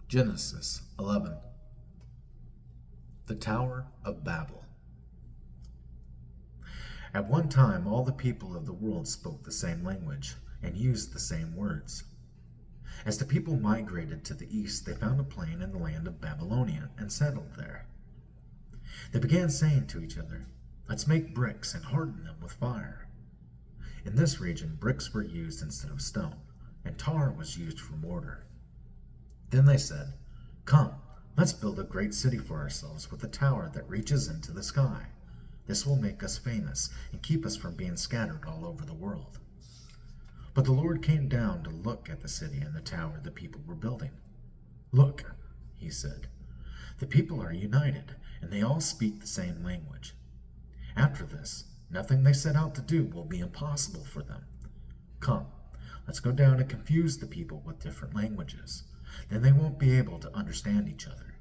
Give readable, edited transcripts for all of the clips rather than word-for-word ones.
Genesis 11. The Tower of Babel. At one time, all the people of the world spoke the same language and used the same words. As the people migrated to the east, they found a plain in the land of Babylonia and settled there. They began saying to each other, "Let's make bricks and harden them with fire." In this region, bricks were used instead of stone, and tar was used for mortar. Then they said, "Come, let's build a great city for ourselves with a tower that reaches into the sky. This will make us famous and keep us from being scattered all over the world." But the Lord came down to look at the city and the tower the people were building. "Look," he said, "the people are united, and they all speak the same language. After this, nothing they set out to do will be impossible for them. Come, let's go down and confuse the people with different languages. Then they won't be able to understand each other."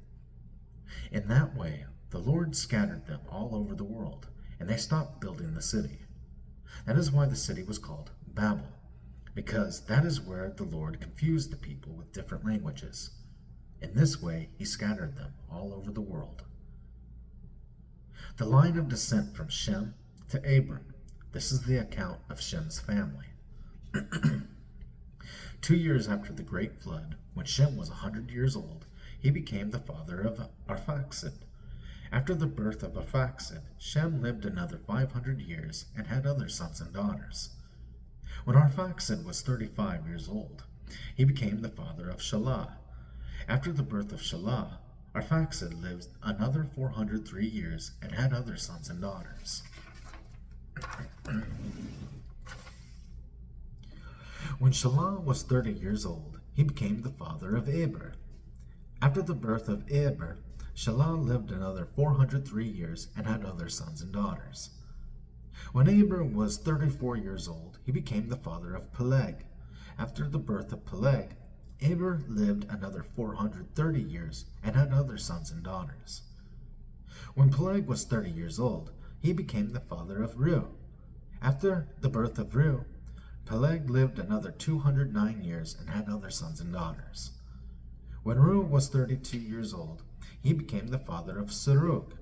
In that way, the Lord scattered them all over the world, and they stopped building the city. That is why the city was called Babel, because that is where the Lord confused the people with different languages. In this way, he scattered them all over the world. The line of descent from Shem to Abram. This is the account of Shem's family. 2 years after the great flood, when Shem was 100 years old, he became the father of Arphaxad. After the birth of Arphaxad, Shem lived another 500 years and had other sons and daughters. When Arphaxad was 35 years old, he became the father of Shelah. After the birth of Shelah, Arphaxad lived another 403 years and had other sons and daughters. When Shelah was 30 years old, he became the father of Eber. After the birth of Eber, Shelah lived another 403 years and had other sons and daughters. When Eber was 34 years old, he became the father of Peleg. After the birth of Peleg, Eber lived another 430 years and had other sons and daughters. When Peleg was 30 years old, he became the father of Reu. After the birth of Reu, Peleg lived another 209 years and had other sons and daughters. When Reu was 32 years old, he became the father of Serug.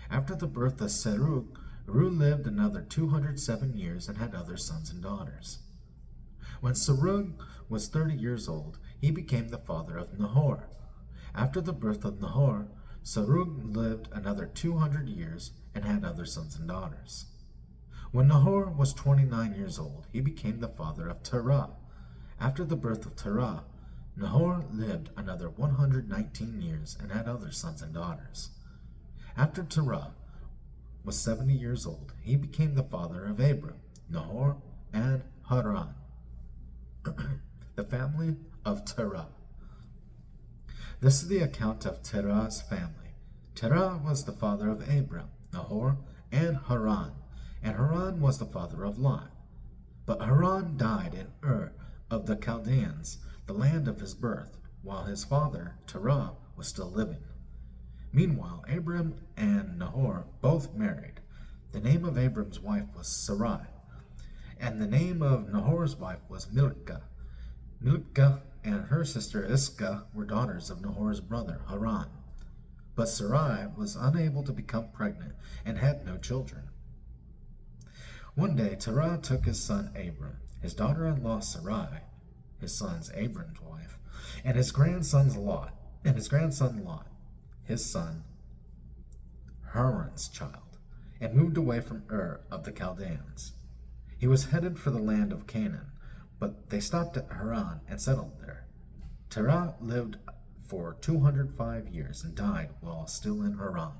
After the birth of Serug, Reu lived another 207 years and had other sons and daughters. When Serug was 30 years old, he became the father of Nahor. After the birth of Nahor, Serug lived another 200 years and had other sons and daughters. When Nahor was 29 years old, he became the father of Terah. After the birth of Terah, Nahor lived another 119 years and had other sons and daughters. After Terah was 70 years old, he became the father of Abram, Nahor, and Haran. The family of Terah. This is the account of Terah's family. Terah was the father of Abram, Nahor, and Haran was the father of Lot. But Haran died in Ur of the Chaldeans, the land of his birth, while his father, Terah, was still living. Meanwhile, Abram and Nahor both married. The name of Abram's wife was Sarai, and the name of Nahor's wife was Milcah. Milcah and her sister Iscah were daughters of Nahor's brother Haran. But Sarai was unable to become pregnant and had no children. One day Terah took his son Abram, his daughter-in-law Sarai, his son's Abram's wife, and his grandson Lot, his son Haran's child, and moved away from Ur of the Chaldeans. He was headed for the land of Cainan, but they stopped at Haran and settled there. Terah lived for 205 years and died while still in Haran.